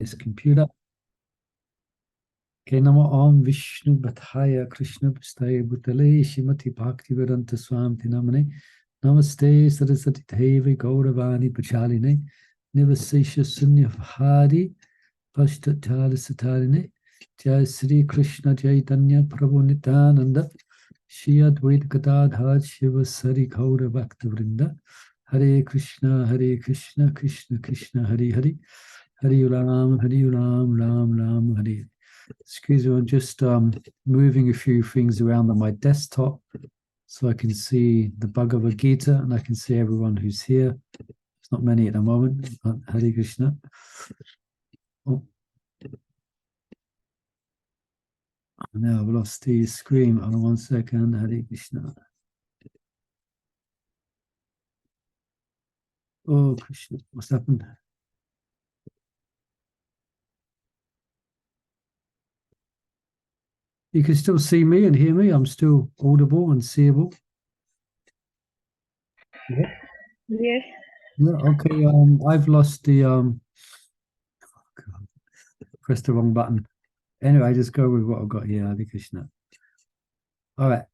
this computer. Okay, Namo Om Vishnu Bhattaya Krishna Pristaya Bhutale Shrimati Bhaktivedanta Swami Namane Namaste Saraswati Devi Gauravani Pachaline Nivasesha Sunyavhari Pashtatala Satarine Jai Sri Krishna Chaitanya Prabhu Nityananda Shri Advaita Gadadhar Shiva Sari Gaura Bhakta Vrinda Hare Krishna Krishna Krishna Hare Hare Hare Ram Ram Ram Hare. Excuse me, I'm just moving a few things around on my desktop so I can see the Bhagavad Gita and I can see everyone who's here. There's not many at the moment, but Hare Krishna. Oh. Now I've lost the screen. Hold on 1 second. Hare Krishna. Oh, Krishna, what's happened? You can still see me and hear me. I'm still audible and seeable. Yeah. Yes. Yeah. Okay. I've lost the pressed the wrong button. Anyway, just go with what I've got here. Hare Krishna. All right.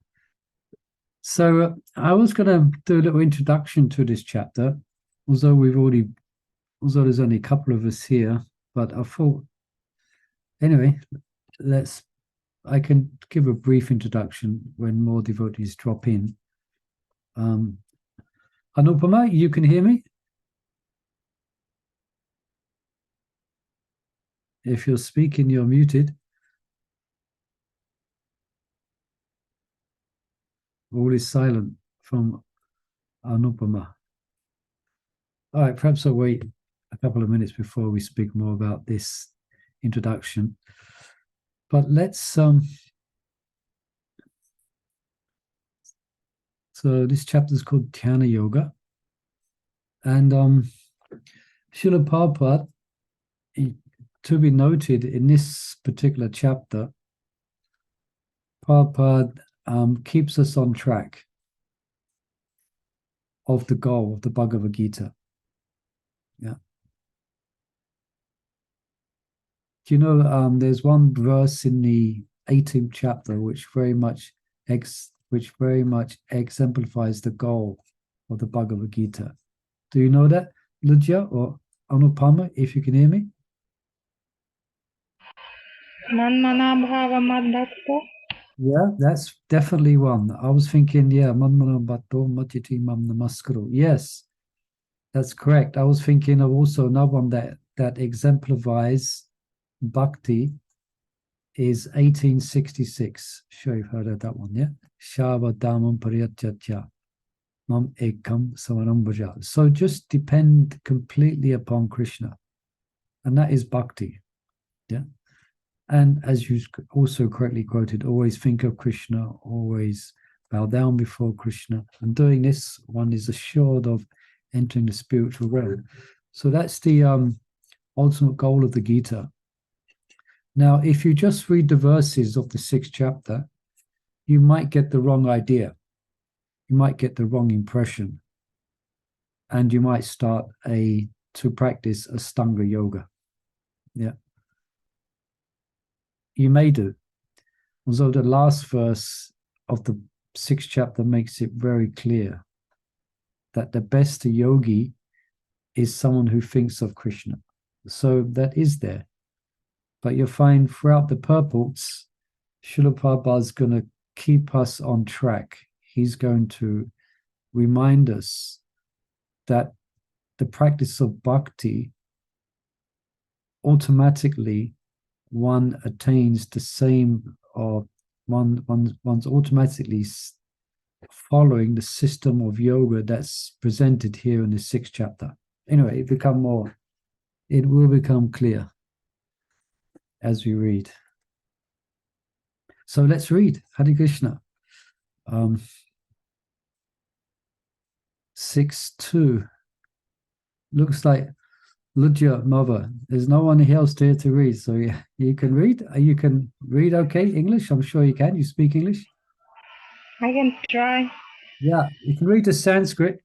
So I was going to do a little introduction to this chapter, although there's only a couple of us here, but I thought, anyway, I can give a brief introduction when more devotees drop in. Anupama, you can hear me? If you're speaking, you're muted. All is silent from Anupama. All right, perhaps I'll wait a couple of minutes before we speak more about this introduction. But let's so this chapter is called Dhyana Yoga, and Srila Prabhupada, to be noted in this particular chapter, Prabhupada keeps us on track of the goal of the Bhagavad Gita. Yeah. Do you know there's one verse in the 18th chapter which very much exemplifies the goal of the Bhagavad Gita. Do you know that, Lujya or Anupama, if you can hear me? Yeah, that's definitely one. I was thinking, yeah, Manmana Bhatto Machiti Mam Namaskaro. Yes, that's correct. I was thinking of also another one that exemplifies bhakti is 1866. Sure you've heard of that one, yeah? Shava Damam Pariyatyacha Mam Ekam Samanam Bhaja. So just depend completely upon Krishna. And that is bhakti. Yeah. And as you also correctly quoted, always think of Krishna, always bow down before Krishna. And doing this, one is assured of entering the spiritual realm. So that's the ultimate goal of the Gita. Now, if you just read the verses of the 6th chapter, you might get the wrong idea. You might get the wrong impression. And you might start to practice Ashtanga yoga. Yeah. You may do. Although the last verse of the 6th chapter makes it very clear that the best yogi is someone who thinks of Krishna. So that is there. But you'll find throughout the purports, Srila Prabhupada is going to keep us on track. He's going to remind us that the practice of bhakti automatically one attains the same, or one's automatically following the system of yoga that's presented here in the 6th chapter. Anyway, it will become clear as we read. So let's read Hare Krishna. 6:2. Looks like Lujya Mother. There's no one else here to read, so you can read. You can read okay English. I'm sure you can. You speak English? I can try. Yeah, you can read the Sanskrit.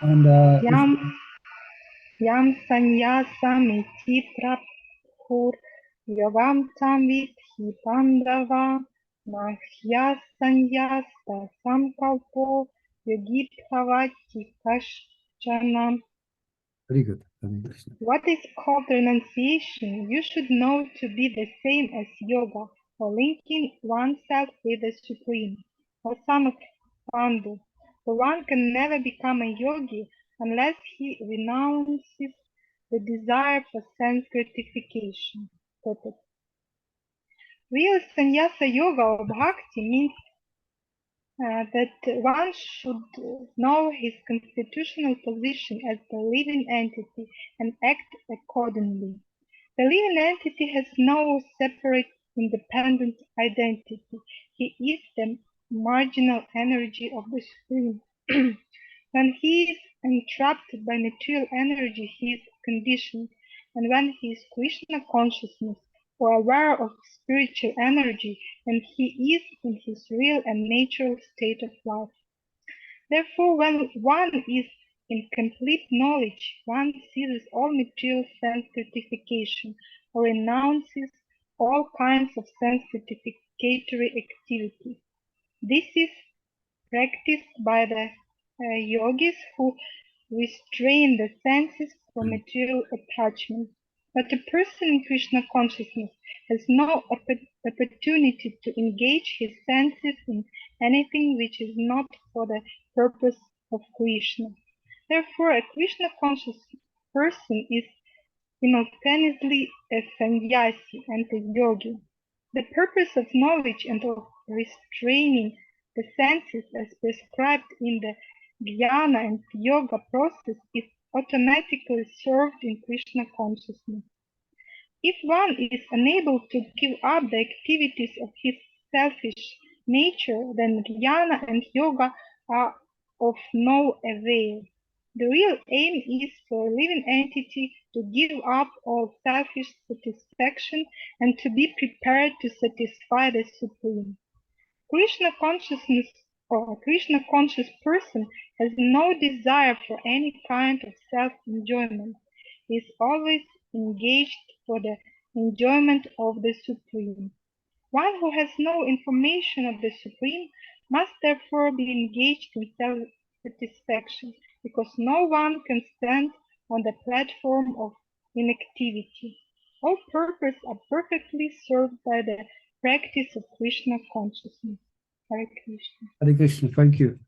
And Yam sanyasam iti prabhur yogam tam vidhi pandava mahya sanyasta samkalpo yogi bhavati kashchanam. Very good. Hare Krishna. What is called renunciation you should know to be the same as yoga, or linking oneself with the Supreme. O son of Pandu, for one can never become a yogi unless he renounces the desire for sense gratification. Real sannyasa yoga or bhakti means that one should know his constitutional position as the living entity and act accordingly. The living entity has no separate independent identity. He is the marginal energy of the Supreme. When he is entrapped by material energy, he is conditioned, and when he is Krishna consciousness or aware of spiritual energy, then he is in his real and natural state of life. Therefore, when one is in complete knowledge, one ceases all material sense gratification or renounces all kinds of sense gratificatory activity. This is practiced by the yogis who restrain the senses from material attachment. But a person in Krishna consciousness has no opportunity to engage his senses in anything which is not for the purpose of Krishna. Therefore, a Krishna conscious person is simultaneously a sannyasi and a yogi. The purpose of knowledge and of restraining the senses as prescribed in the jnana and yoga process is automatically served in Krishna consciousness. If one is unable to give up the activities of his selfish nature, then jnana and yoga are of no avail. The real aim is for a living entity to give up all selfish satisfaction and to be prepared to satisfy the Supreme. Krishna consciousness or a Krishna conscious person has no desire for any kind of self-enjoyment. He is always engaged for the enjoyment of the Supreme. One who has no information of the Supreme must therefore be engaged in self-satisfaction, because no one can stand on the platform of inactivity. All purposes are perfectly served by the practice of Krishna consciousness. Hare Krishna. Hare Krishna. Thank you.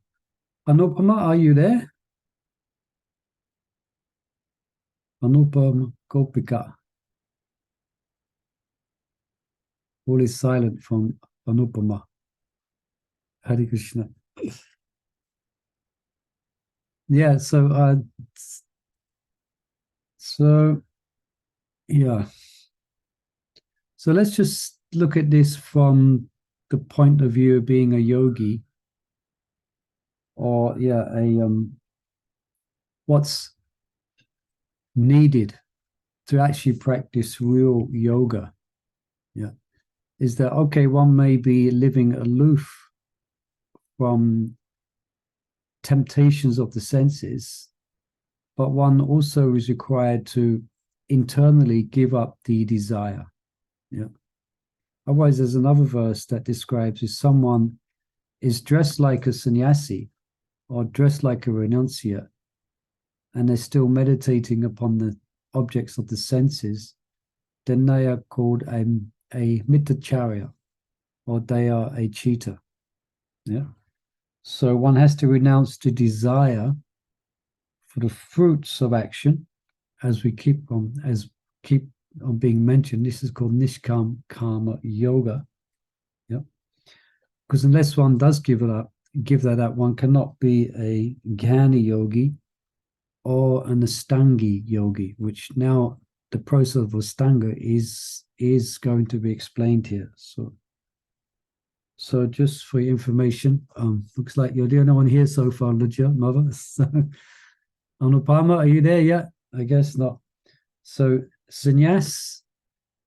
Anupama, are you there? Anupama Gopika. All is silent from Anupama. Hare Krishna. Yeah, so yeah. So let's just look at this from the point of view of being a yogi, or what's needed to actually practice real yoga. Yeah. Is that okay? One may be living aloof from temptations of the senses, but one also is required to internally give up the desire. Yeah. Otherwise, there's another verse that describes if someone is dressed like a sannyasi or dressed like a renunciate, and they're still meditating upon the objects of the senses, then they are called a mitacharya, or they are a cheater. Yeah. So one has to renounce the desire for the fruits of action, as we keep on being mentioned. This is called nishkam karma yoga. Yeah. Because unless one does give that up, one cannot be a jnani yogi or an astangi yogi, which now the process of astanga is going to be explained here. So just for your information, looks like you're the only one here so far, Lucia, mother. So, Anupama, are you there yet? I guess not. So sannyas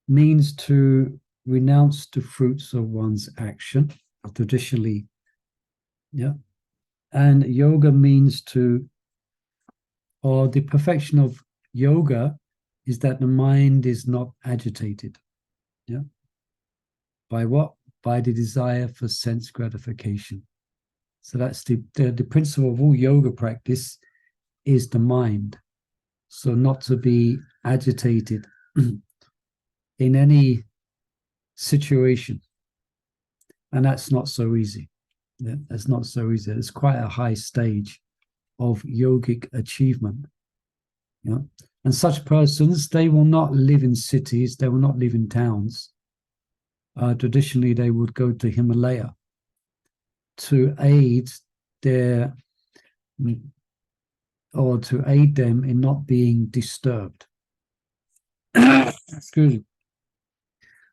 means to renounce the fruits of one's action, traditionally. Yeah. And yoga means or the perfection of yoga is that the mind is not agitated. Yeah. By what? By the desire for sense gratification. So that's the principle of all yoga practice is the mind. So not to be agitated in any situation. And that's not so easy. That's not so easy. It's quite a high stage of yogic achievement. Yeah. And such persons, they will not live in cities, they will not live in towns. Traditionally, they would go to Himalaya to aid their or to aid them in not being disturbed. Excuse me.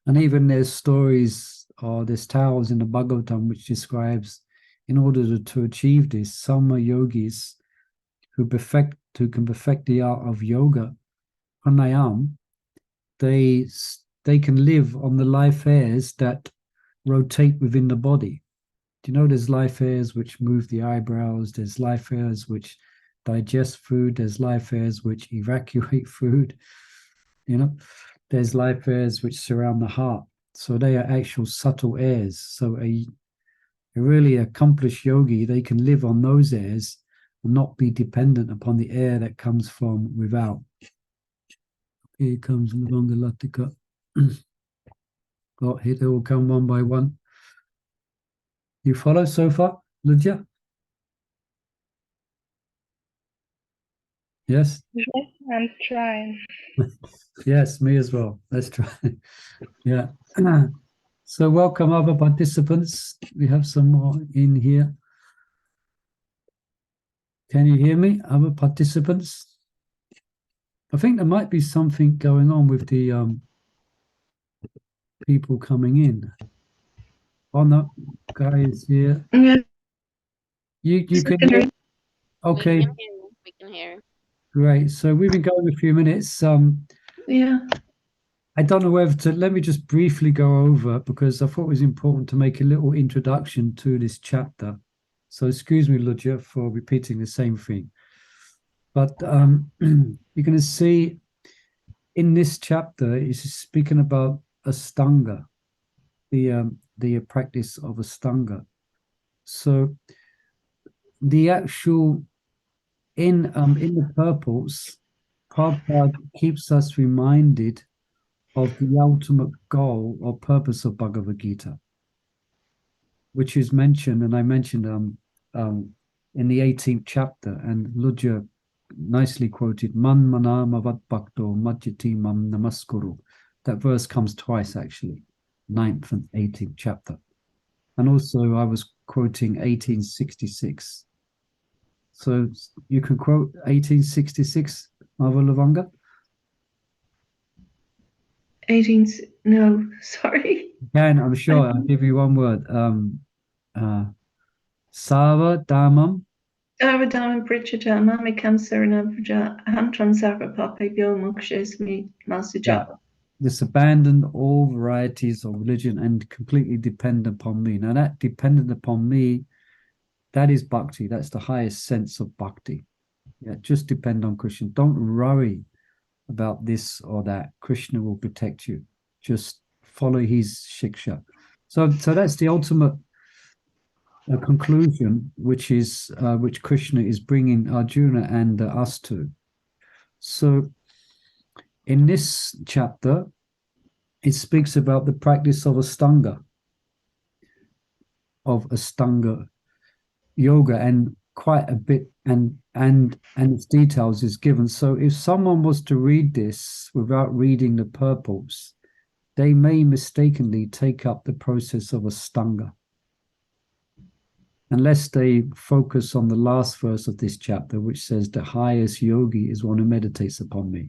And even there's stories or there's tales in the Bhagavatam which describes in order to achieve this, some yogis who can perfect the art of yoga, pranayam, they can live on the life airs that rotate within the body. Do you know there's life airs which move the eyebrows, there's life airs which digest food, there's life airs which evacuate food, there's life airs which surround the heart. So they are actual subtle airs. So a really accomplished yogi, they can live on those airs and not be dependent upon the air that comes from without. Here comes Mavanga Latika. Here they will come one by one. You follow so far, Lydia? Yes? Yes, I'm trying. Yes, me as well. Let's try. Yeah. So welcome other participants. We have some more in here. Can you hear me, other participants? I think there might be something going on with the people coming in. Oh no, guy is here. Yeah. You can hear? Okay. We can hear. Great. So we've been going a few minutes. Yeah. I don't know whether to, let me just briefly go over because I thought it was important to make a little introduction to this chapter. So excuse me, Ludja, for repeating the same thing. But you're going to see in this chapter, it's speaking about Astanga, the practice of Astanga. So the actual, in the purports, Prabhupada keeps us reminded of the ultimate goal or purpose of Bhagavad Gita, which is mentioned, and I mentioned in the 18th chapter, and Ludja nicely quoted, Man manam avat bhakto majjati mam namaskuru. That verse comes twice, actually, 9th and 18th chapter. And also I was quoting 1866. So you can quote 1866, Mavalavanga? 18. No, sorry. Can, I'm sure. I'll give you one word. Sava Dhamam. Sarvadama Pritchata, Mami Kamsarana Praja, Hamtram Sarva Pape Gyo Mokshesmi Masujapa. This abandon all varieties of religion and completely depend upon me. Now that dependent upon me, that is bhakti. That's the highest sense of bhakti. Yeah, just depend on Krishna. Don't worry about this or that. Krishna will protect you. Just follow his shiksha. So that's the ultimate conclusion, which Krishna is bringing Arjuna and us to. So in this chapter, it speaks about the practice of Astanga yoga, and quite a bit and its details is given. So if someone was to read this without reading the purports, they may mistakenly take up the process of Astanga, unless they focus on the last verse of this chapter, which says the highest yogi is one who meditates upon me.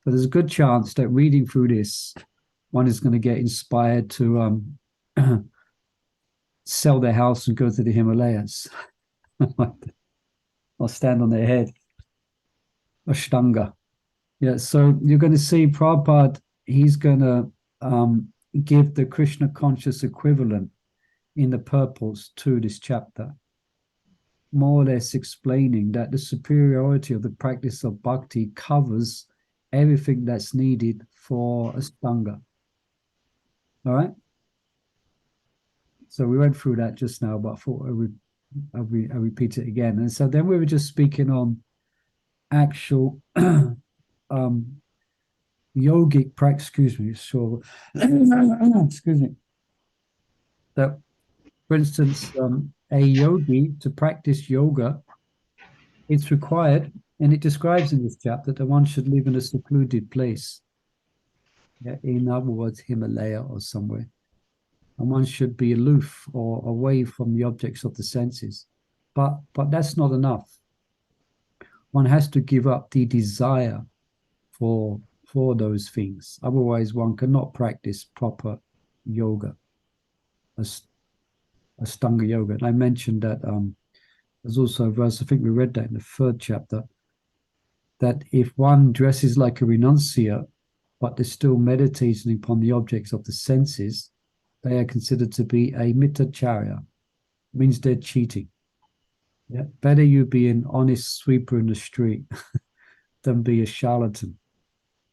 So there's a good chance that reading through this, one is going to get inspired to sell their house and go to the Himalayas or stand on their head. Ashtanga. Yeah, so you're going to see Prabhupada, he's going to give the Krishna conscious equivalent in the purports to this chapter. more or less explaining that the superiority of the practice of bhakti covers everything that's needed for Ashtanga. All right? So we went through that just now, but I thought I'll repeat it again. And so then we were just speaking on actual yogic practice, excuse me, excuse me. That, for instance, a yogi to practice yoga, it's required, and it describes in this chapter that one should live in a secluded place. Yeah, in other words, Himalaya or somewhere. And one should be aloof or away from the objects of the senses. But that's not enough. One has to give up the desire for those things. Otherwise, one cannot practice proper yoga, Ashtanga yoga. And I mentioned that there's also a verse, I think we read that in the 3rd chapter, that if one dresses like a renunciate, but they're still meditating upon the objects of the senses, they are considered to be a mitacharya. Means they're cheating. Yeah, better you be an honest sweeper in the street than be a charlatan.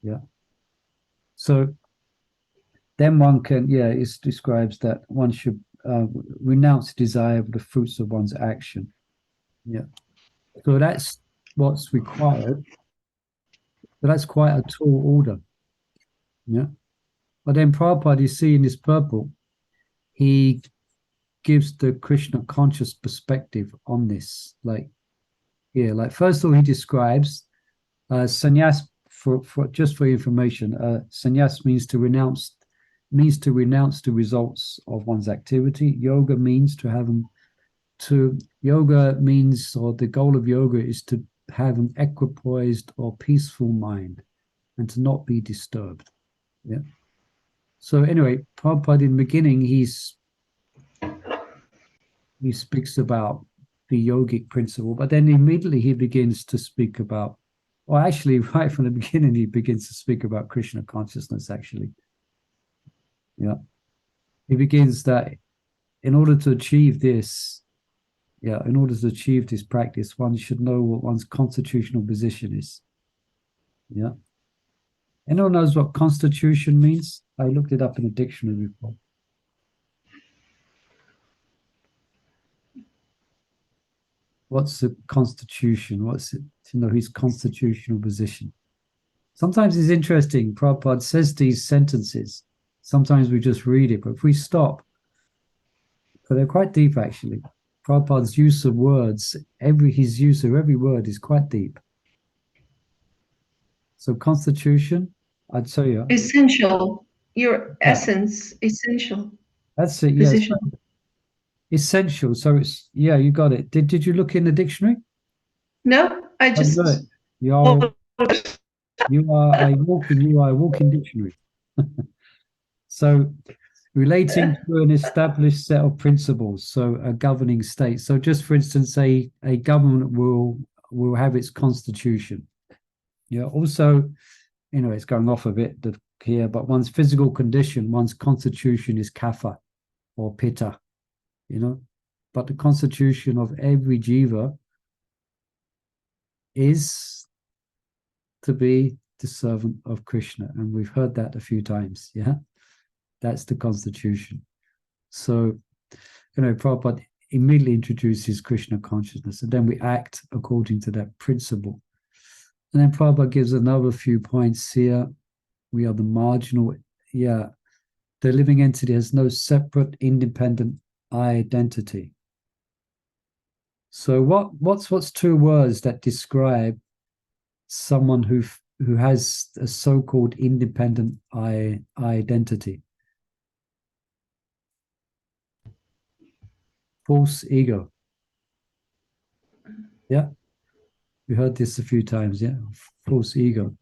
Yeah. So then one can, it describes that one should renounce desire of the fruits of one's action. Yeah. So that's what's required. But that's quite a tall order. Yeah. But then Prabhupada, you see in this purple, he gives the Krishna conscious perspective on this. Like here, like first of all, he describes sannyas for just for information. Sannyas means to renounce the results of one's activity. Yoga means to have them yoga means, or the goal of yoga is to have an equipoised or peaceful mind and to not be disturbed. Yeah. So anyway, Prabhupada in the beginning, he speaks about the yogic principle, but then immediately he begins to speak about, or actually right from the beginning, he begins to speak about Krishna consciousness, actually. Yeah. He begins that in order to achieve this, in order to achieve this practice, one should know what one's constitutional position is. Yeah. Anyone knows what constitution means? I looked it up in a dictionary before. What's the constitution? What's it, his constitutional position? Sometimes it's interesting. Prabhupada says these sentences. Sometimes we just read it, but if we stop, but they're quite deep actually. Prabhupada's use of words, his use of every word is quite deep. So constitution, I'd say essential. Your essence, essential. That's it. Yes. Yeah, essential. So it's you got it. Did you look in the dictionary? No, I just. You are a walking dictionary. So relating to an established set of principles, so a governing state. So just for instance, a government will have its constitution. Yeah. Also, it's going off a bit here, but one's physical condition, one's constitution is kapha or pitta. But the constitution of every jiva is to be the servant of Krishna. And we've heard that a few times. Yeah. That's the constitution. So, Prabhupada immediately introduces Krishna consciousness, and then we act according to that principle. And then Prabhupada gives another few points here. We are the marginal, the living entity has no separate, independent identity. So what's 2 words that describe someone who has a so-called independent identity? False ego. Yeah, we heard this a few times. Yeah, false ego.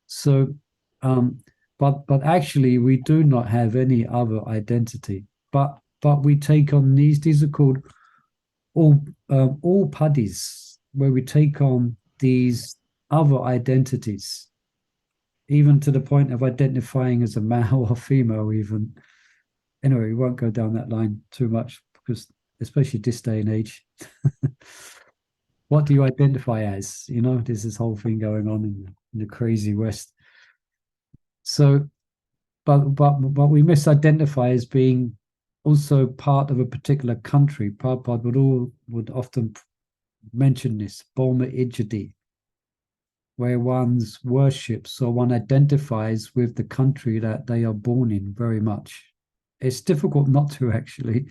So, but actually, we do not have any other identity. But we take on these. These are called all padis, where we take on these other identities, even to the point of identifying as a male or female. Even anyway, we won't go down that line too much because especially this day and age. What do you identify as? You know, there's this whole thing going on in the crazy West. So, but we misidentify as being also part of a particular country. Prabhupada would often mention this, Boma Ijadi, where one's worships or one identifies with the country that they are born in very much. It's difficult not to, actually.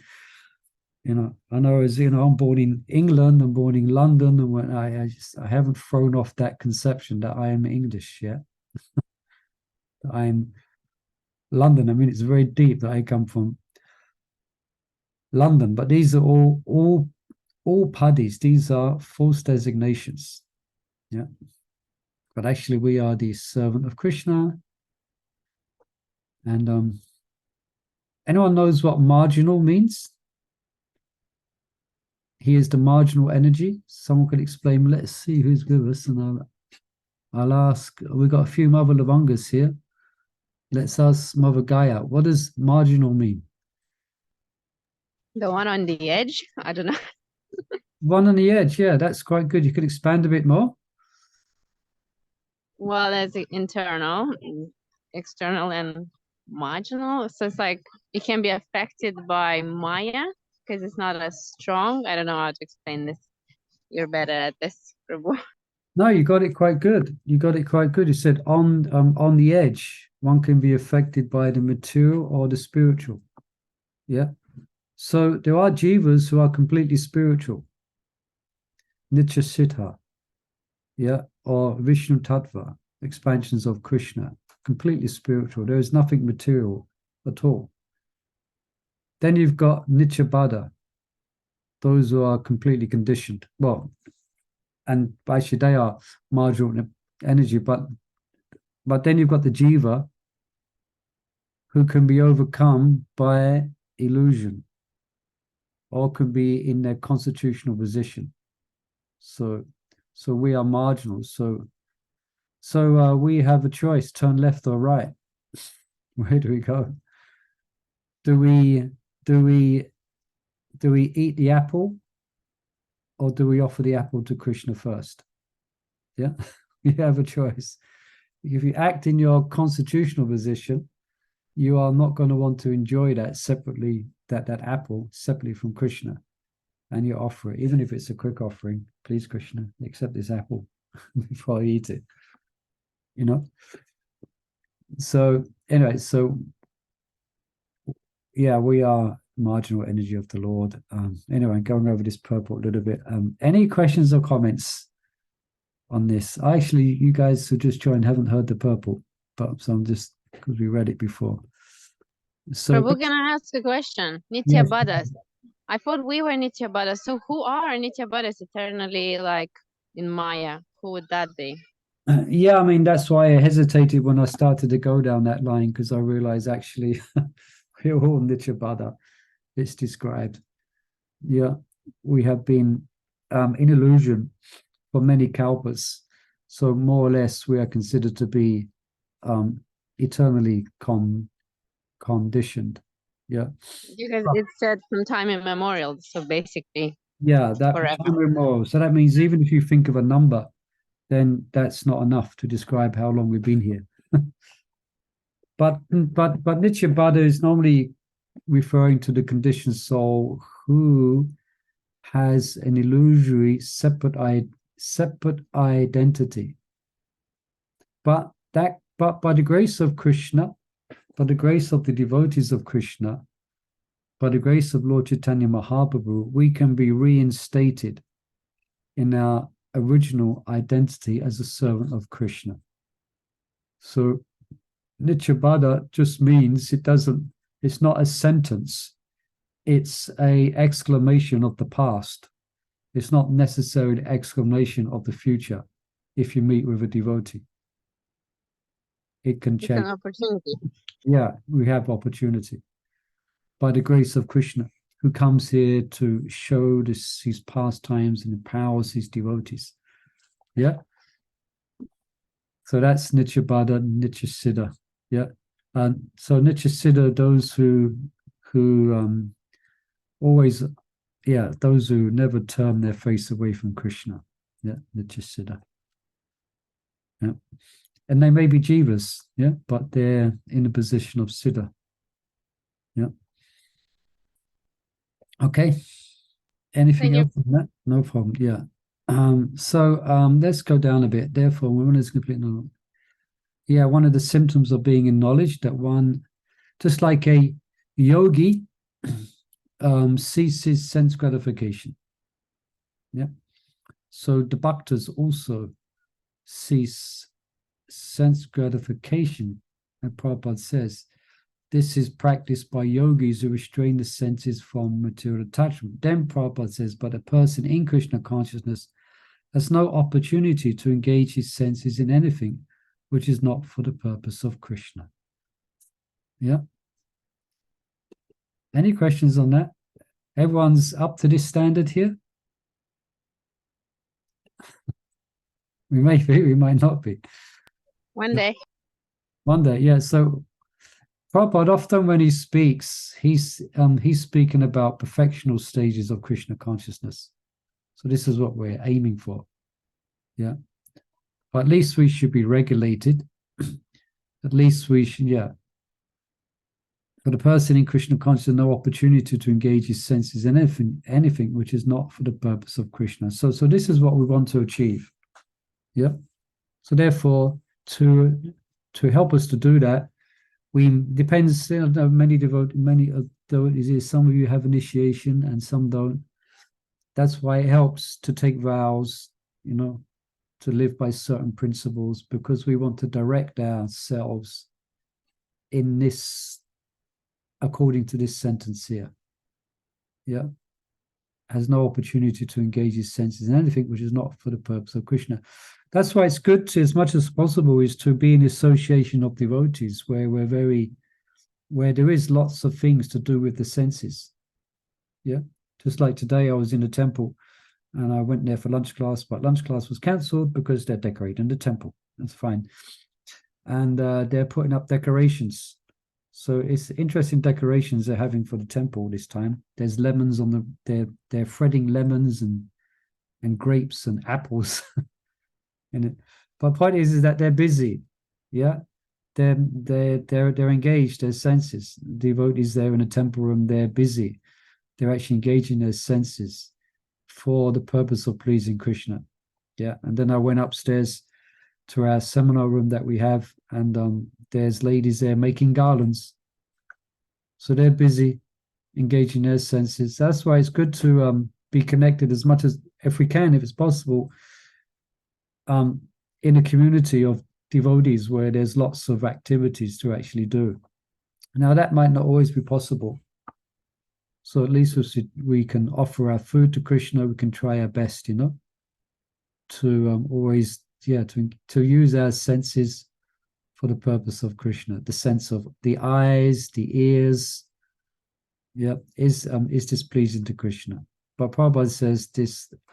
You know, I know, as you know, I'm born in England, I'm born in London, and when I haven't thrown off that conception that I am English yet. I'm London. I mean, it's very deep that I come from London, but these are all padis. These are false designations. Yeah. But actually, we are the servant of Krishna. And anyone knows what marginal means? He is the marginal energy. Someone could explain. Let's see who's with us, and I'll ask. We've got a few Mother Lavangas here. Let's ask Mother Gaia. What does marginal mean? The one on the edge? I don't know. One on the edge. Yeah, that's quite good. You could expand a bit more. Well, there's internal, external, and marginal. So it's like it can be affected by Maya because it's not as strong. I don't know how to explain this. You're better at this, Prabhu. No, you got it quite good. You got it quite good. You said on the edge, one can be affected by the material or the spiritual. Yeah. So there are jivas who are completely spiritual. Nitya Siddha. Yeah. Or Vishnu Tattva, expansions of Krishna, completely spiritual. There is nothing material at all. Then you've got Nitya Baddha, those who are completely conditioned. Well, and actually they are marginal energy, but then you've got the jiva who can be overcome by illusion or can be in their constitutional position. So we are marginal. So we have a choice: turn left or right. Where do we go? Do we eat the apple, or do we offer the apple to Krishna first? Yeah, you have a choice. If you act in your constitutional position, you are not going to want to enjoy that separately, that apple separately from Krishna, and you offer it, even if it's a quick offering. Please, Krishna, accept this apple before I eat it. You know. So anyway, yeah, we are marginal energy of the Lord. Anyway, going over this purport a little bit. Any questions or comments on this? Actually, you guys who just joined haven't heard the purport, but so I'm just, because we read it before. So Prabhu, can I ask a question? Nitya yes. Baddhas. I thought we were Nitya Baddhas. So who are Nitya Baddhas eternally, like in Maya? Who would that be? Yeah, I mean, that's why I hesitated when I started to go down that line, because I realized actually we're all Nitya Baddha. It's described. Yeah, we have been in illusion for many kalpas. So more or less we are considered to be eternally conditioned. Yeah. Because it said from time immemorial. So basically, yeah, that forever. time immemorial. So that means even if you think of a number, then that's not enough to describe how long we've been here. But Nitya Baddha is normally referring to the conditioned soul who has an illusory separate identity. But by the grace of Krishna, by the grace of the devotees of Krishna, by the grace of Lord Chaitanya Mahaprabhu, we can be reinstated in our original identity as a servant of Krishna. So Nitya Baddha just means it's not a sentence, it's a exclamation of the past. It's not necessarily an exclamation of the future if you meet with a devotee. It can change. It's an opportunity. Yeah, we have opportunity. By the grace of Krishna, who comes here to show his pastimes and empowers his devotees. Yeah. So that's Nitya Baddha, Nitya Siddha. Yeah. So Nitya Siddha, those who always yeah, those who never turn their face away from Krishna. Yeah, Nityasiddha. Yeah. And they may be jivas, yeah, but they're in a position of siddha. Yeah. Okay. Anything Thank else on that? No problem. Yeah. Let's go down a bit. Therefore, when one is complete knowledge. Yeah, one of the symptoms of being in knowledge that one, just like a yogi, ceases sense gratification. Yeah. So the bhaktas also cease sense gratification. And Prabhupada says, this is practiced by yogis who restrain the senses from material attachment. Then Prabhupada says, but a person in Krishna consciousness has no opportunity to engage his senses in anything which is not for the purpose of Krishna. Yeah. Any questions on that? Everyone's up to this standard here? We may be, we might not be. One day. One day, yeah. So Prabhupada, often when he speaks, he's speaking about perfectional stages of Krishna consciousness. So this is what we're aiming for. Yeah. But at least we should be regulated. At least we should, yeah. For the person in Krishna consciousness, no opportunity to engage his senses in anything which is not for the purpose of Krishna. So this is what we want to achieve. Yeah. So therefore, to help us to do that, we depends. Many devotees. Some of you have initiation and some don't. That's why it helps to take vows. To live by certain principles, because we want to direct ourselves in this, according to this sentence here. Yeah. Has no opportunity to engage his senses in anything which is not for the purpose of Krishna. That's why it's good to, as much as possible, is to be in association of devotees where where there is lots of things to do with the senses. Yeah. Just like today, I was in a temple and I went there for lunch class, but lunch class was cancelled because they're decorating the temple. That's fine. And they're putting up decorations. So it's interesting decorations they're having for the temple this time. There's lemons on they're threading lemons and grapes and apples in it. But the point is that they're busy. Yeah. They're engaged, their senses. Devotees there in a temple room, they're busy. They're actually engaging their senses for the purpose of pleasing Krishna. Yeah. And then I went upstairs to our seminar room that we have, and there's ladies there making garlands. So they're busy engaging their senses. That's why it's good to be connected as much as, if we can, if it's possible, in a community of devotees where there's lots of activities to actually do. Now, that might not always be possible. So at least we can offer our food to Krishna. We can try our best, to always, to use our senses for the purpose of Krishna. The sense of the eyes, the ears, is displeasing to Krishna. But Prabhupada says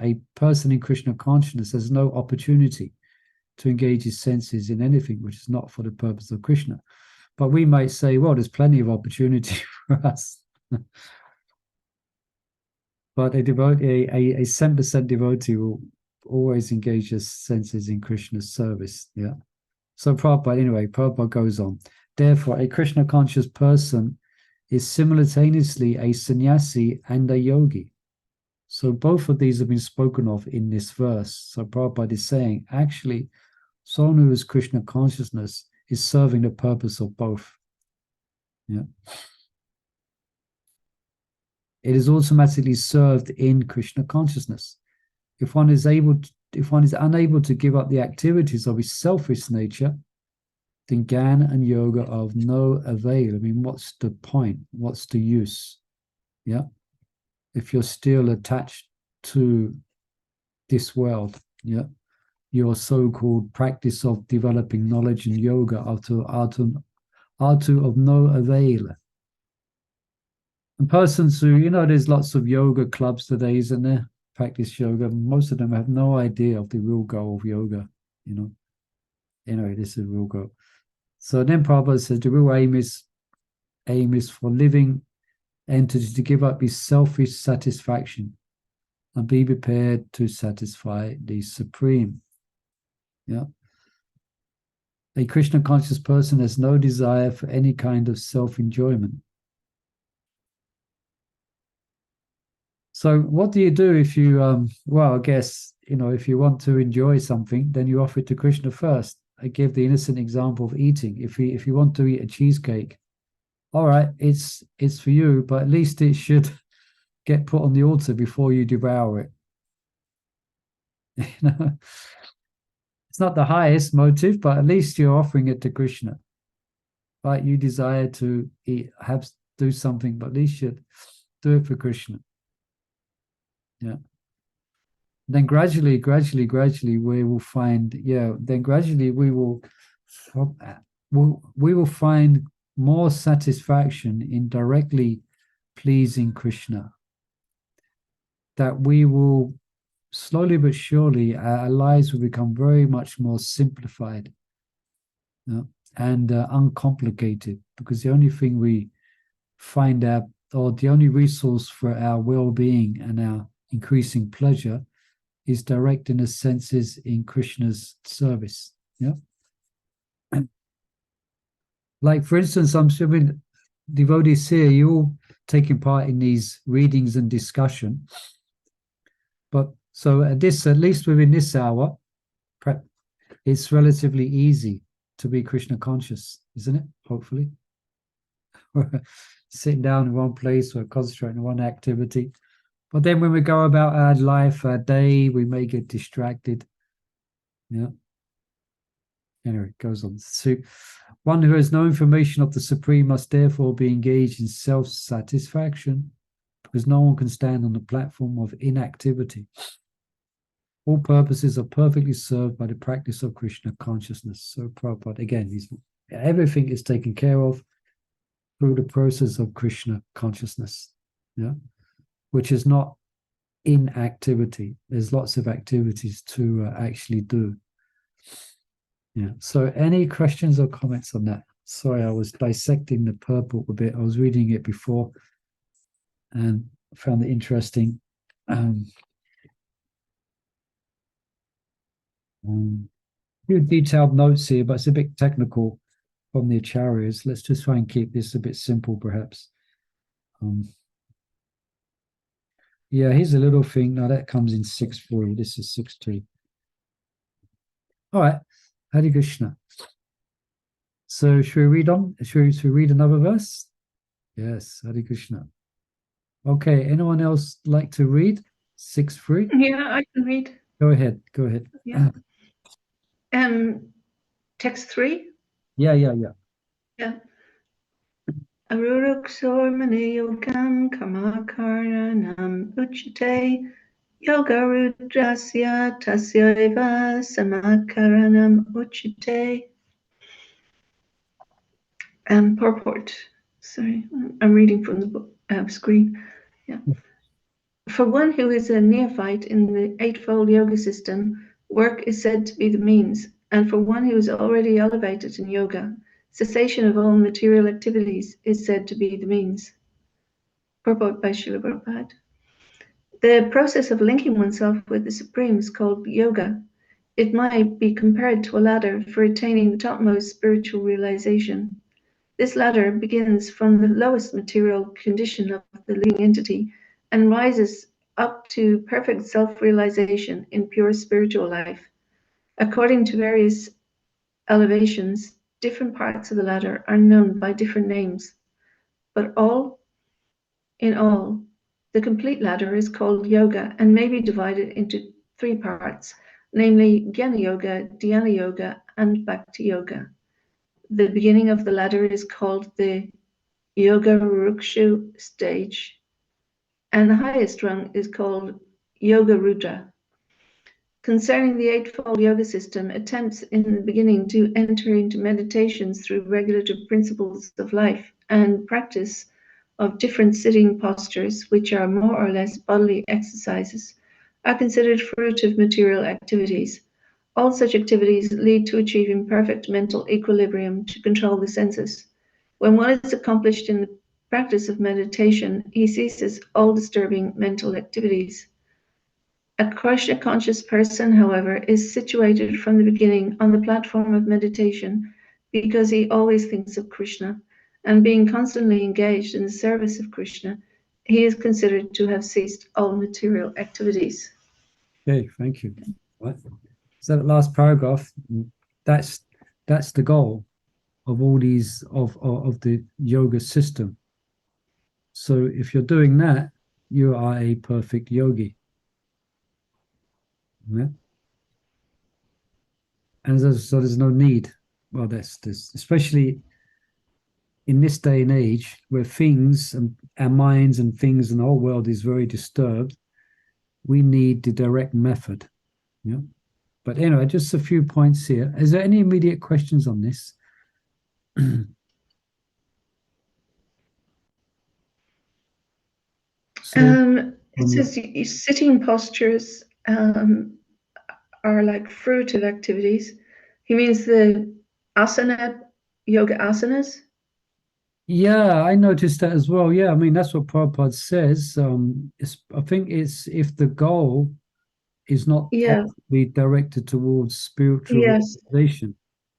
a person in Krishna consciousness has no opportunity to engage his senses in anything which is not for the purpose of Krishna. But we might say, well, there's plenty of opportunity for us. But a 7% devotee will always engage his senses in Krishna's service. Yeah. So Prabhupada goes on. Therefore, a Krishna conscious person is simultaneously a sannyasi and a yogi. So both of these have been spoken of in this verse. So Prabhupada is saying, actually, someone who is Krishna consciousness is serving the purpose of both. Yeah. It is automatically served in Krishna consciousness. If one is unable to give up the activities of his selfish nature, then Jnana and yoga are of no avail. I mean, what's the point? What's the use? Yeah. If you're still attached to this world, yeah, your so-called practice of developing knowledge and yoga are to of no avail. And persons who, there's lots of yoga clubs today, isn't there? Practice yoga. Most of them have no idea of the real goal of yoga, Anyway, this is the real goal. So then Prabhupada says the real aim is for living entity to give up his selfish satisfaction and be prepared to satisfy the Supreme. Yeah. A Krishna conscious person has no desire for any kind of self-enjoyment. So what do you do if you, well, I guess, if you want to enjoy something, then you offer it to Krishna first. I give the innocent example of eating. If you want to eat a cheesecake, all right, it's for you, but at least it should get put on the altar before you devour it. It's not the highest motive, but at least you're offering it to Krishna. Right? You desire to eat, do something, but at least you do it for Krishna. Yeah. Then gradually, we will find, then gradually we will find more satisfaction in directly pleasing Krishna. That we will slowly but surely, our lives will become very much more simplified and uncomplicated, because the only thing we find out, or the only resource for our well-being and our increasing pleasure, is direct in the senses in Krishna's service. Yeah. Like, for instance, I'm sure devotees here, you're all taking part in these readings and discussion. But so at least within this hour, it's relatively easy to be Krishna conscious, isn't it? Hopefully. Sitting down in one place or concentrating on one activity. But then when we go about our life, our day, we may get distracted. Yeah. Anyway, it goes on. So one who has no information of the Supreme must therefore be engaged in self-satisfaction, because no one can stand on the platform of inactivity. All purposes are perfectly served by the practice of Krishna consciousness. So Prabhupada, again, everything is taken care of through the process of Krishna consciousness, yeah, which is not inactivity. There's lots of activities to actually do. Yeah. So any questions or comments on that? Sorry, I was dissecting the purport a bit. I was reading it before and found it interesting. Few detailed notes here, but it's a bit technical from the acharyas. Let's just try and keep this a bit simple, perhaps. Yeah, here's a little thing. Now that comes in 6.3. This is 6.2. All right, Hare Krishna. So should we read on? Should we read another verse? Yes, Hare Krishna. Okay, anyone else like to read 6.3? Yeah, I can read. Go ahead. Yeah. Text 3? Yeah. Yeah. Aruruksor yogam kamakaranam uchite yoga rudrasya tasyaiva samakaranam uchite. Purport. Sorry, I'm reading from the book screen. Yeah. For one who is a neophyte in the eightfold yoga system, work is said to be the means, and for one who is already elevated in yoga, cessation of all material activities is said to be the means. Purport by Srila Prabhupada. The process of linking oneself with the Supreme is called yoga. It might be compared to a ladder for attaining the topmost spiritual realization. This ladder begins from the lowest material condition of the living entity and rises up to perfect self-realization in pure spiritual life. According to various elevations, different parts of the ladder are known by different names, but all in all, the complete ladder is called yoga and may be divided into 3 parts, namely Jnana Yoga, Dhyana Yoga, and Bhakti Yoga. The beginning of the ladder is called the Yoga Rukshu stage, and the highest rung is called Yoga Rudra. Concerning the eightfold yoga system, attempts in the beginning to enter into meditations through regulative principles of life and practice of different sitting postures, which are more or less bodily exercises, are considered fruitive material activities. All such activities lead to achieving perfect mental equilibrium to control the senses. When one is accomplished in the practice of meditation, he ceases all disturbing mental activities. A Krishna conscious person, however, is situated from the beginning on the platform of meditation because he always thinks of Krishna, and being constantly engaged in the service of Krishna, he is considered to have ceased all material activities. Okay, thank you. Right. So that last paragraph, that's the goal of all these of the yoga system. So if you're doing that, you are a perfect yogi. Yeah. And so there's no need. Well, that's this, especially in this day and age where things and our minds and things and the whole world is very disturbed. We need the direct method. Yeah. But anyway, just a few points here. Is there any immediate questions on this? It says sitting postures are like fruitive activities. He means the asana, yoga asanas. Yeah, I noticed that as well. Yeah, I mean, that's what Prabhupada says. I think it's if the goal is not be directed towards spiritual realization,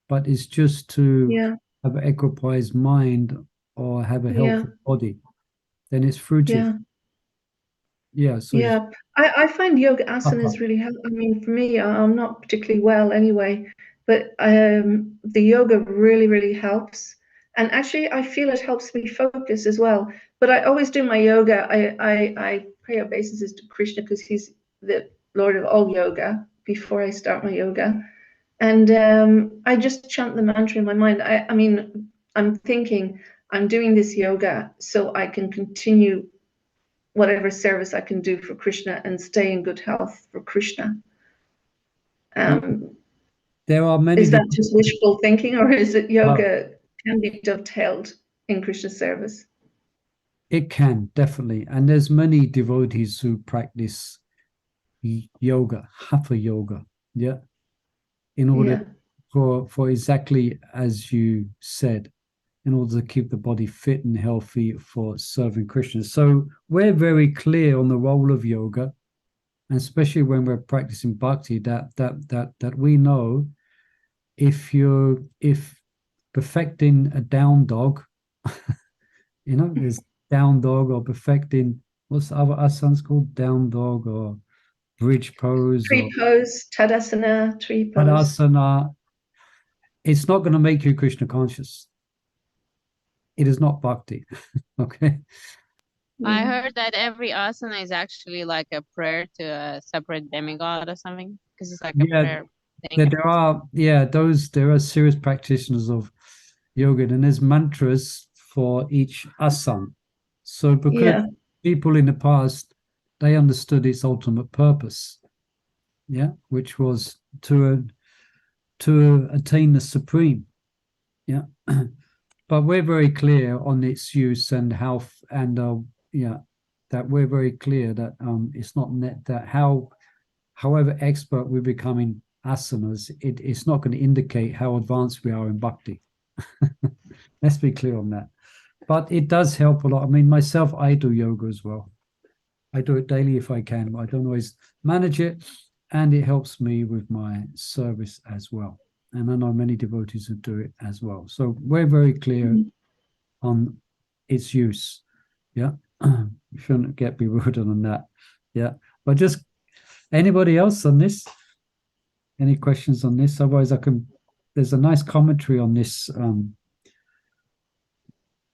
but it's just to have an equipoised mind or have a healthy body, then it's fruitive. Yeah. So I find yoga asanas really help. I mean, for me, I'm not particularly well anyway, but the yoga really helps. And actually, I feel it helps me focus as well. But I always do my yoga. I pray obeisances to Krishna because he's the Lord of all yoga before I start my yoga. And I just chant the mantra in my mind. I mean, I'm thinking I'm doing this yoga so I can continue whatever service I can do for Krishna and stay in good health for Krishna. There are many. Is that just wishful thinking, or is it yoga can be dovetailed in Krishna service? It can, definitely. And there's many devotees who practice yoga, hatha yoga, in order for exactly as you said, in order to keep the body fit and healthy for serving Krishna. So we're very clear on the role of yoga, and especially when we're practicing bhakti, that we know if perfecting a down dog, there's down dog, or perfecting, what's the other asanas called? Down dog or bridge pose. Tree pose, Tadasana, tree pose. Tadasana. It's not going to make you Krishna conscious. It is not bhakti. Okay. I heard that every asana is actually like a prayer to a separate demigod or something, because it's like a prayer thing. There are serious practitioners of yoga, and there's mantras for each asana. So because people in the past, they understood its ultimate purpose, which was to attain the supreme, but we're very clear on its use and how, and that we're very clear that it's not that however expert we become in asanas, it's not going to indicate how advanced we are in bhakti. Let's be clear on that. But it does help a lot. I mean, myself, I do yoga as well. I do it daily if I can, but I don't always manage it. And it helps me with my service as well. And I know many devotees who do it as well. So we're very clear on its use. Yeah. You shouldn't get bewildered on that. Yeah. But just anybody else on this? Any questions on this? Otherwise, there's a nice commentary on this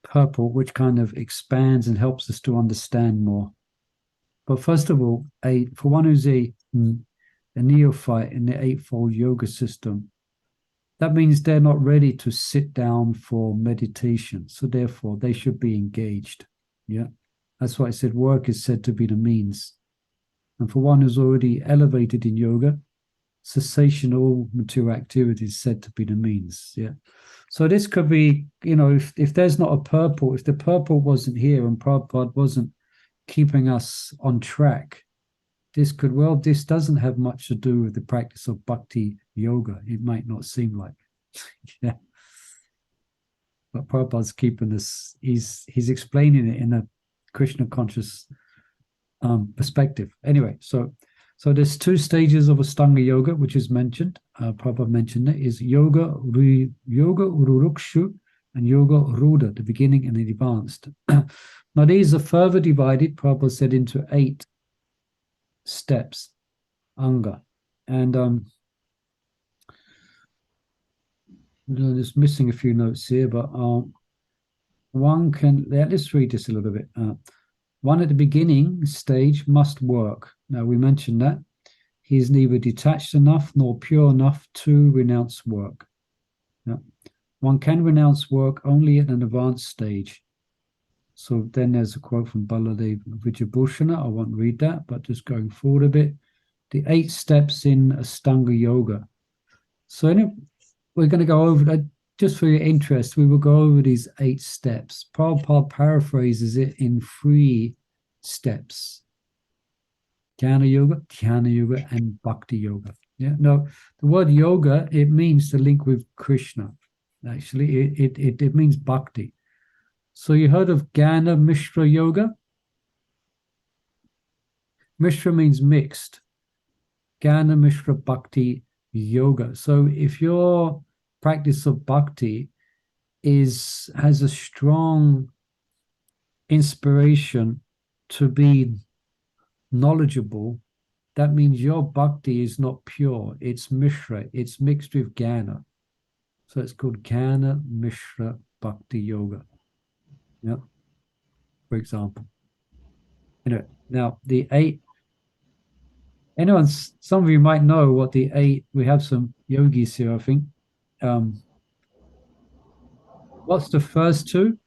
purport, which kind of expands and helps us to understand more. But first of all, for one who's a neophyte in the eightfold yoga system, that means they're not ready to sit down for meditation. So therefore, they should be engaged. Yeah. That's why I said work is said to be the means. And for one who's already elevated in yoga, cessation of all material activity is said to be the means. Yeah. So this could be, if there's not a purport, if the purport wasn't here and Prabhupada wasn't keeping us on track, this doesn't have much to do with the practice of bhakti yoga. It might not seem like. Yeah. But Prabhupada's keeping this, he's explaining it in a Krishna conscious perspective. Anyway, so there's two stages of Astanga yoga, which is mentioned. Prabhupada mentioned it, is yoga urukshu and yoga ruda, the beginning and the advanced. Now these are further divided, Prabhupada said, into 8 steps, anga. And just missing a few notes here, but one can, let's read this a little bit. One at the beginning stage must work. Now we mentioned that. He is neither detached enough nor pure enough to renounce work. Yeah. One can renounce work only at an advanced stage. So then there's a quote from Baladev Vijayabhushana. I won't read that, but just going forward a bit. The 8 steps in Astanga Yoga. So anyway, we're going to go over that. Just for your interest, we will go over these 8 steps. Prabhupada paraphrases it in 3 steps. Jnana Yoga, and Bhakti Yoga. Yeah, no, the word yoga, it means to link with Krishna. Actually, it means Bhakti. So you heard of Jnana Mishra Yoga? Mishra means mixed. Jnana Mishra Bhakti Yoga. So if your practice of bhakti has a strong inspiration to be knowledgeable, that means your bhakti is not pure, it's mishra, it's mixed with jnana. So it's called Jnana Mishra Bhakti Yoga. Yeah, for example. Now the 8, some of you might know what the 8, we have some yogis here, I think. What's the first 2?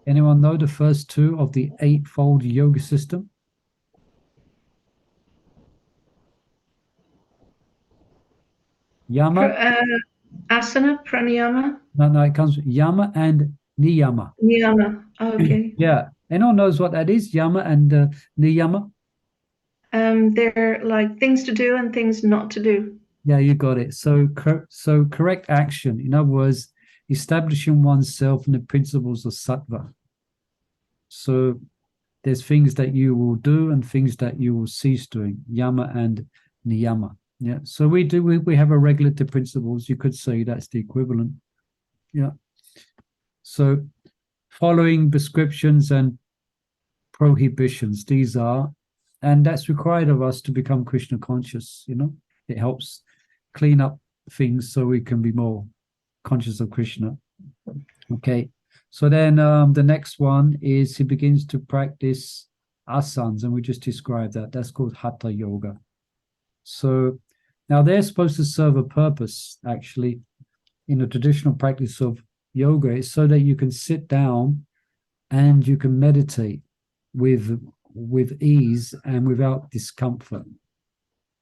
Anyone know the first 2 of the eightfold yoga system? Yama? Asana, pranayama? No, it comes from yama and niyama. Niyama, okay. Yeah. Anyone knows what that is? Yama and niyama? They're like things to do and things not to do. Yeah, you got it. So correct action. In other words, establishing oneself in the principles of sattva. So there's things that you will do and things that you will cease doing, yama and niyama. Yeah. So we have a regulative principles. You could say that's the equivalent. Yeah. So following prescriptions and prohibitions, these are, and that's required of us to become Krishna conscious. It helps clean up things so we can be more conscious of Krishna. Okay. So then the next one is he begins to practice asanas, and we just described that. That's called hatha yoga. So now they're supposed to serve a purpose, actually, in the traditional practice of yoga. It's so that you can sit down and you can meditate with ease and without discomfort.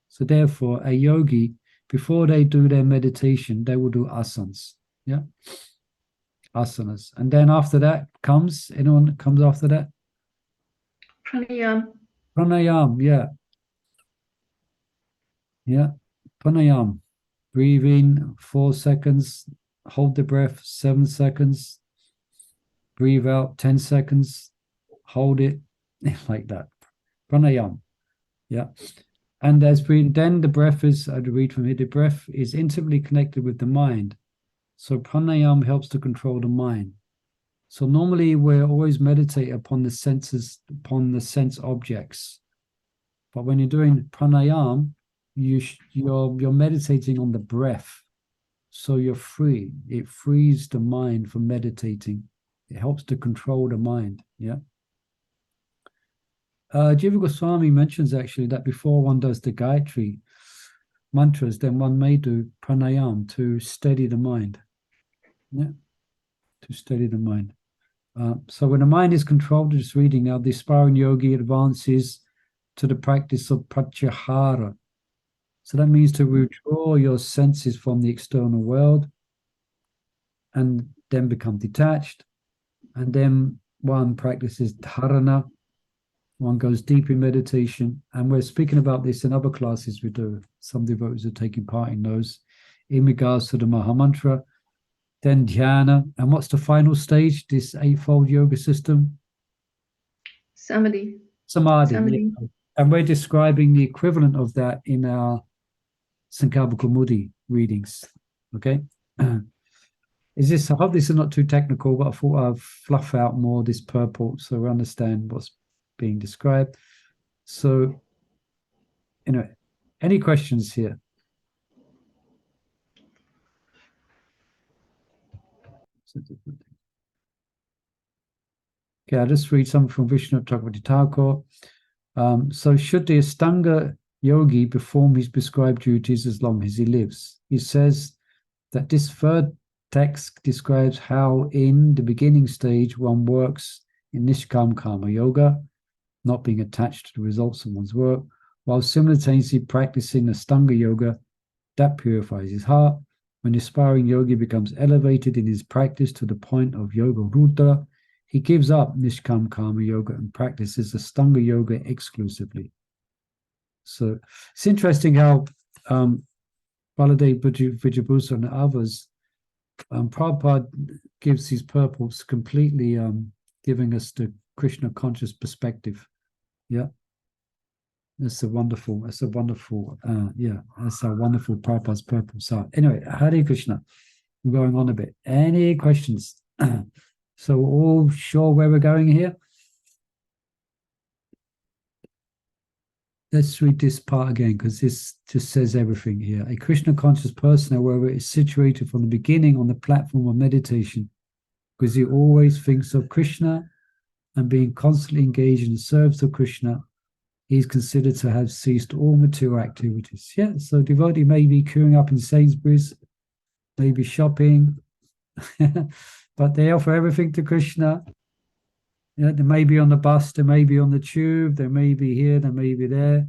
So therefore, a yogi, before they do their meditation, they will do asanas. Yeah. Asanas. And then after that anyone comes after that? Pranayam, yeah. Yeah. Pranayam. Breathe in 4 seconds, hold the breath 7 seconds, breathe out 10 seconds, hold it like that. Pranayam. Yeah. And then the breath is, I'd read from here, the breath is intimately connected with the mind. So pranayam helps to control the mind. So normally we're always meditate upon the senses, upon the sense objects. But when you're doing pranayam, you're meditating on the breath. So you're free. It frees the mind from meditating. It helps to control the mind. Yeah. Jiva Goswami mentions actually that before one does the Gayatri mantras, then one may do pranayam to steady the mind. Yeah, to steady the mind. So when the mind is controlled, just reading now, the aspiring yogi advances to the practice of pratyahara. So that means to withdraw your senses from the external world and then become detached. And then one practices dharana. One goes deep in meditation. And we're speaking about this in other classes we do. Some devotees are taking part in those. In regards to the Mahamantra, then dhyana. And what's the final stage, this eightfold yoga system? Samadhi. Samadhi. Yeah. And we're describing the equivalent of that in our Sankalpa Kaumudi readings. Okay. Is this, I hope this is not too technical, but I thought I'd fluff out more this purport so we understand what's being described. So, any questions here? Okay, I'll just read something from Vishnu Chakravarti Thakur. So should the Astanga yogi perform his prescribed duties as long as he lives? He says that this third text describes how in the beginning stage one works in Nishkam Karma Yoga, not being attached to the results of one's work, while simultaneously practicing Astanga Yoga that purifies his heart. When the aspiring yogi becomes elevated in his practice to the point of Yoga Rudra, he gives up Nishkam Karma Yoga and practices Astanga Yoga exclusively. So it's interesting how Baladev Vijayabhusa and others, Prabhupada gives his purports completely giving us the Krishna conscious perspective. Yeah. That's a wonderful, that's our wonderful Prabhupada's purpose. So anyway, Hare Krishna. I'm going on a bit. Any questions? So all sure where we're going here? Let's read this part again, because this just says everything here. A Krishna conscious person, however, is situated from the beginning on the platform of meditation, because he always thinks of Krishna and being constantly engaged in the service of Krishna, he is considered to have ceased all material activities. Yeah, so devotee may be queuing up in Sainsbury's, maybe shopping, but they offer everything to Krishna. Yeah, they may be on the bus, they may be on the tube, they may be here, they may be there,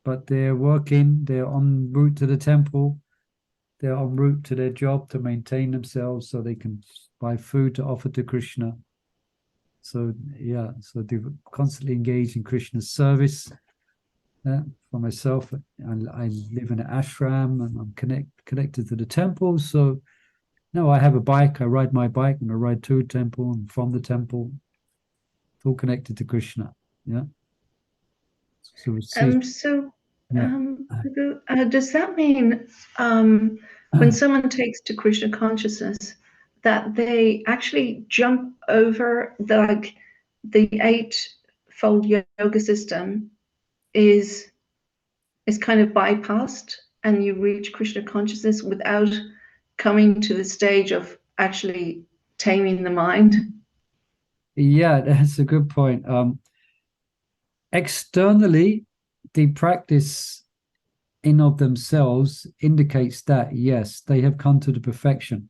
but they're working, they're en route to the temple, they're en route to their job to maintain themselves so they can buy food to offer to Krishna. So yeah, so they constantly engage in Krishna's service. For myself, I live in an ashram and I'm connected to the temple. So no, I have a bike, I ride my bike and I ride to a temple and from the temple. It's all connected to Krishna. Yeah. So does that mean when someone takes to Krishna consciousness that they actually jump over the eightfold yoga system is kind of bypassed and you reach Krishna consciousness without coming to the stage of actually taming the mind? Yeah, that's a good point. Externally, the practice in of themselves indicates that, yes, they have come to the perfection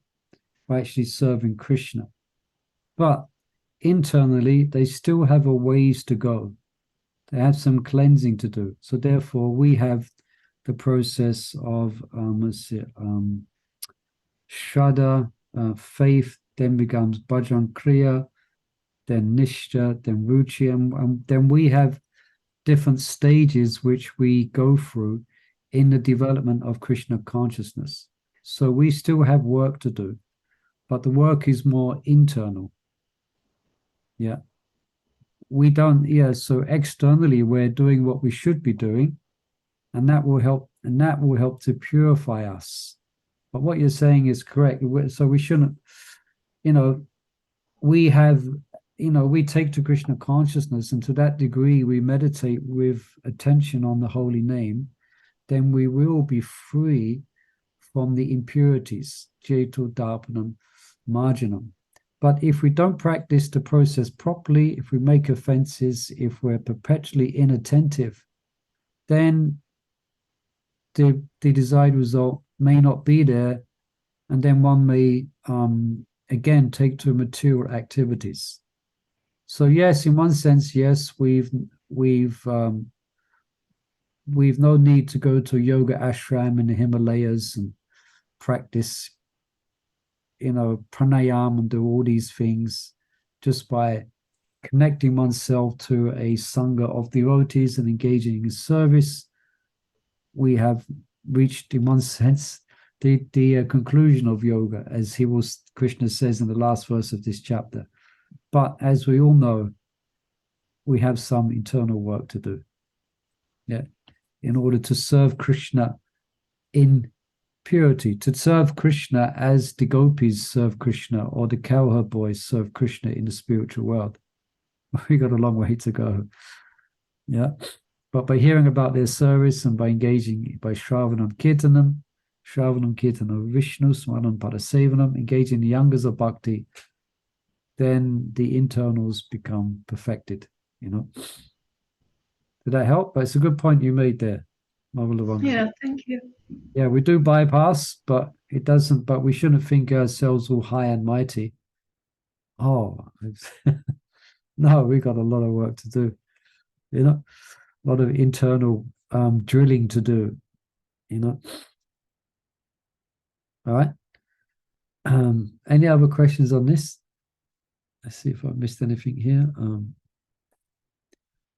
by actually serving Krishna. But internally, they still have a ways to go. They have some cleansing to do. So therefore, we have the process of Shraddha, faith, then becomes Bhajan Kriya, then Nishta, then Ruchi, and then we have different stages which we go through in the development of Krishna consciousness. So we still have work to do, but the work is more internal. Yeah. We don't, so externally we're doing what we should be doing, and that will help to purify us. But what you're saying is correct. So we shouldn't, we have, we take to Krishna consciousness, and to that degree we meditate with attention on the holy name, then we will be free from the impurities, Jeto Darpanam Marjanam. But if we don't practice the process properly, if we make offenses, if we're perpetually inattentive, then the desired result may not be there, and then one may again take to material activities. So yes, in one sense, yes, we've no need to go to a yoga ashram in the Himalayas and practice, pranayam and do all these things. Just by connecting oneself to a sangha of devotees and engaging in service, we have reached, in one sense, the conclusion of yoga, as Krishna says in the last verse of this chapter. But as we all know, we have some internal work to do. Yeah, in order to serve Krishna in purity, to serve Krishna as the gopis serve Krishna, or the cowherd boys serve Krishna in the spiritual world. We got a long way to go. Yeah, but by hearing about their service and by engaging by Shravanam Kirtanam Vishnu, Smaranam Parasevanam, engaging the yangas of bhakti, then the internals become perfected, you know. Did that help? But it's a good point you made there, Mavalavanga. Yeah, thank you. Yeah, we do bypass, but it doesn't, but we shouldn't think ourselves all high and mighty. Oh, no, we got a lot of work to do, you know, a lot of internal drilling to do, you know. All right. Any other questions on this? Let's see if I missed anything here.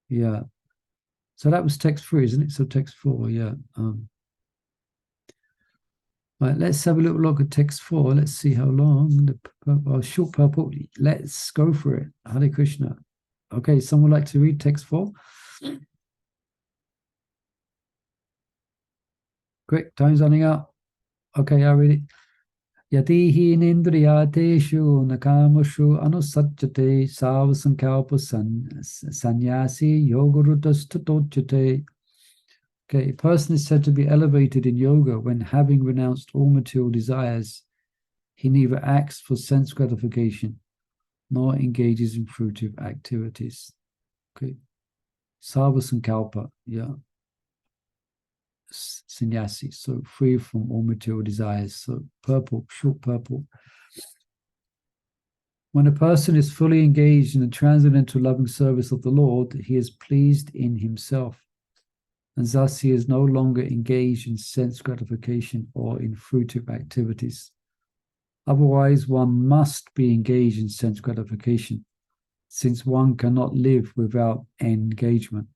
Yeah. So that was text 3, isn't it? So text 4, yeah. Right, let's have a little look at text 4. Let's see how long. Short purple. Let's go for it. Hare Krishna. Okay, someone like to read text 4? Quick, time's running out. Okay, I'll read it. Yati hinendriyateshu nakamashu anusajjate savasankalpa sannyasi yogarudastatocchate. Okay, a person is said to be elevated in yoga when, having renounced all material desires, he neither acts for sense gratification nor engages in fruitive activities. Okay, savasankalpa, yeah. Sannyasi, so free from all material desires. So purple, short purple. When a person is fully engaged in the transcendental loving service of the Lord, he is pleased in himself, and thus he is no longer engaged in sense gratification or in fruitive activities. Otherwise, one must be engaged in sense gratification, since one cannot live without engagement.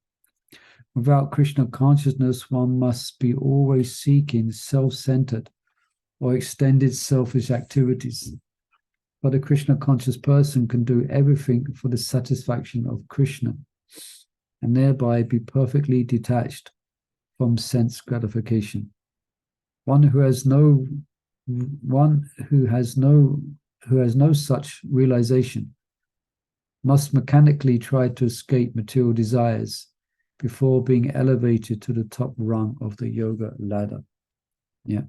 Without Krishna consciousness, one must be always seeking self-centered or extended selfish activities. But a Krishna-conscious person can do everything for the satisfaction of Krishna, and thereby be perfectly detached from sense gratification. One who has no such realization must mechanically try to escape material desires before being elevated to the top rung of the yoga ladder. Yeah.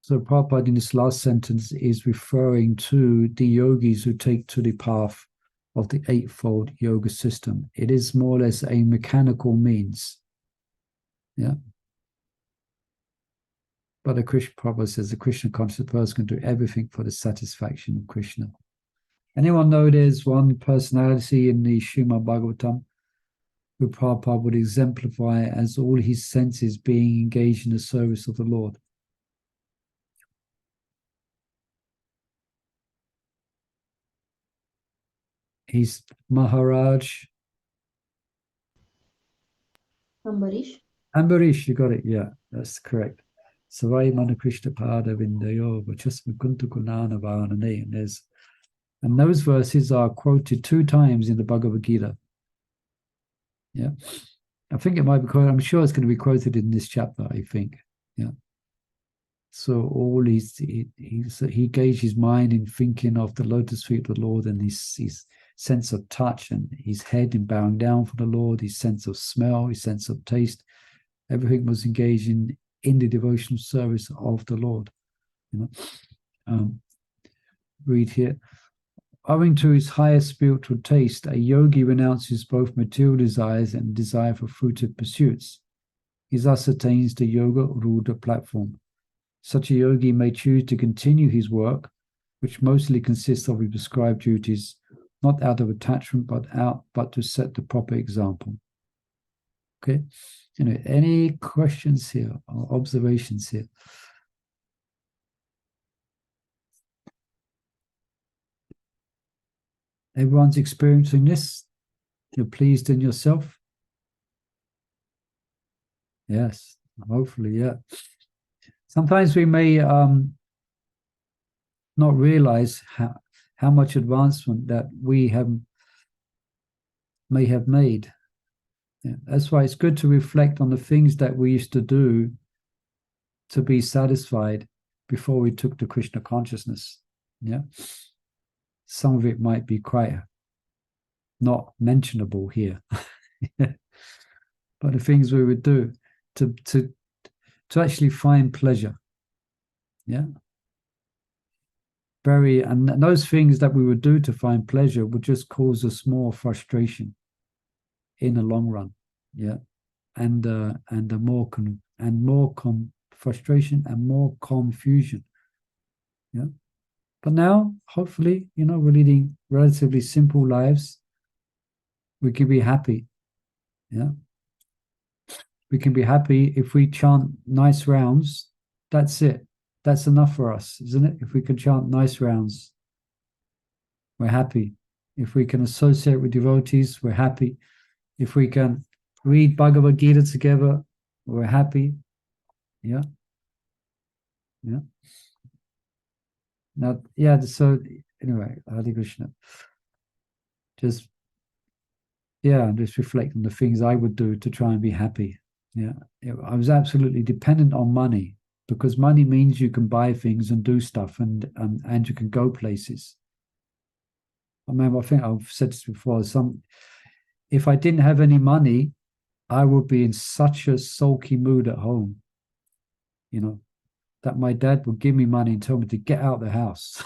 So Prabhupada in this last sentence is referring to the yogis who take to the path of the eightfold yoga system. It is more or less a mechanical means. Yeah. But Prabhupada says the Krishna conscious person can do everything for the satisfaction of Krishna. Anyone know there's one personality in the Srimad Bhagavatam who Prabhupada would exemplify as all his senses being engaged in the service of the Lord? He's Maharaj Ambarish. Ambarish, you got it, yeah, that's correct. Savai Manakrishna Pada Vindayo Vachasma Kuntu Kunana Vanane. And those verses are quoted 2 times in the Bhagavad Gita. Yeah. I think it might be quoted, I'm sure it's going to be quoted in this chapter, I think. Yeah. So all he gauged his mind in thinking of the lotus feet of the Lord, and his sense of touch, and his head in bowing down for the Lord, his sense of smell, his sense of taste. Everything was engaged in the devotional service of the Lord. You know, read here. Owing to his higher spiritual taste, a yogi renounces both material desires and desire for fruitive pursuits. He thus attains the yoga ruda platform. Such a yogi may choose to continue his work, which mostly consists of his prescribed duties, not out of attachment, but to set the proper example. Okay, any questions here or observations here? Everyone's experiencing this? You're pleased in yourself? Yes, Hopefully, yeah. Sometimes we may not realize how much advancement that we may have made. Yeah, that's why it's good to reflect on the things that we used to do to be satisfied before we took the Krishna consciousness. Yeah, some of it might be quite not mentionable here, but the things we would do to actually find pleasure. Yeah, and those things that we would do to find pleasure would just cause us more frustration in the long run. Yeah, and more frustration and more confusion. Yeah, but now hopefully, we're leading relatively simple lives. We can be happy. Yeah, we can be happy if we chant nice rounds. That's it. That's enough for us, isn't it? If we can chant nice rounds, we're happy. If we can associate with devotees, we're happy. If we can read Bhagavad Gita together, we're happy. Yeah. Yeah. Now, yeah, so anyway, Hare Krishna. Just reflect on the things I would do to try and be happy. Yeah. I was absolutely dependent on money, because money means you can buy things and do stuff and you can go places. I think I've said this before, if I didn't have any money, I would be in such a sulky mood at home, that my dad would give me money and tell me to get out of the house.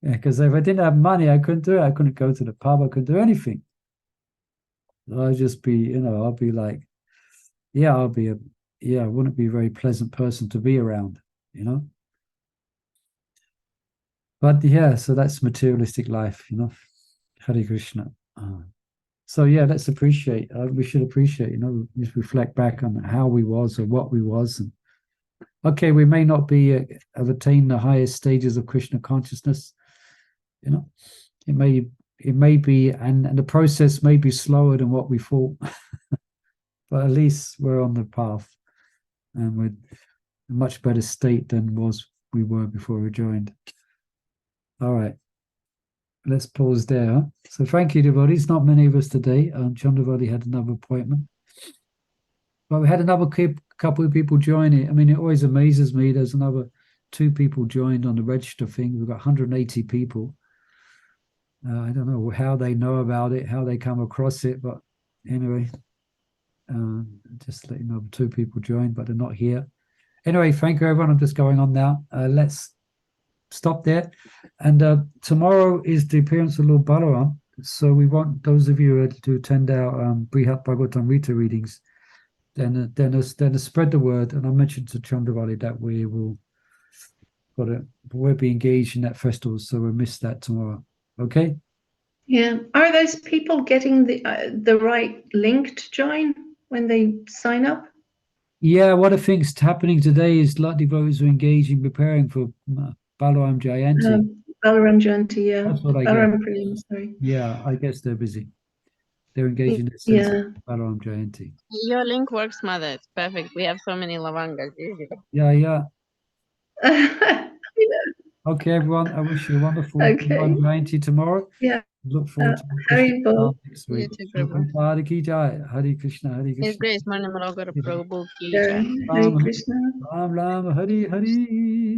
Yeah, because if I didn't have money, I couldn't do it. I couldn't go to the pub. I couldn't do anything. I'd just be, I'll be like, I wouldn't be a very pleasant person to be around, But yeah, so that's materialistic life, Hare Krishna. So yeah, let's appreciate. We should appreciate, just reflect back on how we was or what we was. And okay, we may not be have attained the highest stages of Krishna consciousness. It may be, and the process may be slower than what we thought, but at least we're on the path, and we're in a much better state than we were before we joined. All right, let's pause there. So thank you, devotees. Not many of us today. Chandravali had another appointment, but we had another couple of people join it. I mean, it always amazes me. There's another 2 people joined on the register thing. We've got 180 people. I don't know how they know about it, how they come across it, but anyway, just let you know, 2 people joined, but they're not here. Anyway, thank you, everyone. I'm just going on now. Let's stop there. And tomorrow is the appearance of Lord Balaram. So we want those of you to attend our Brihat Bhagavatamrita readings, then spread the word. And I mentioned to Chandravali that we'll be engaged in that festival, so we'll miss that tomorrow. Okay. Yeah. Are those people getting the right link to join when they sign up? Yeah. What I think is happening today is a lot of devotees are engaging, preparing for Balaram Jayanti. Balaram Jayanti, yeah. That's what I Balaram guess. Priyam, sorry. Yeah, I guess they're busy. They're engaging in the sense of Balaram Jayanti. Your link works, Mother. It's perfect. We have so many lavangas usually. Yeah. Okay, everyone. I wish you a wonderful Balaram Jayanti tomorrow. Yeah. Look forward to Haribol. next week. Hare Krishna, Hare Krishna. His Grace, Manamalogar Prabhu Ki Hare Krishna. Ram Ram, Hare Hare.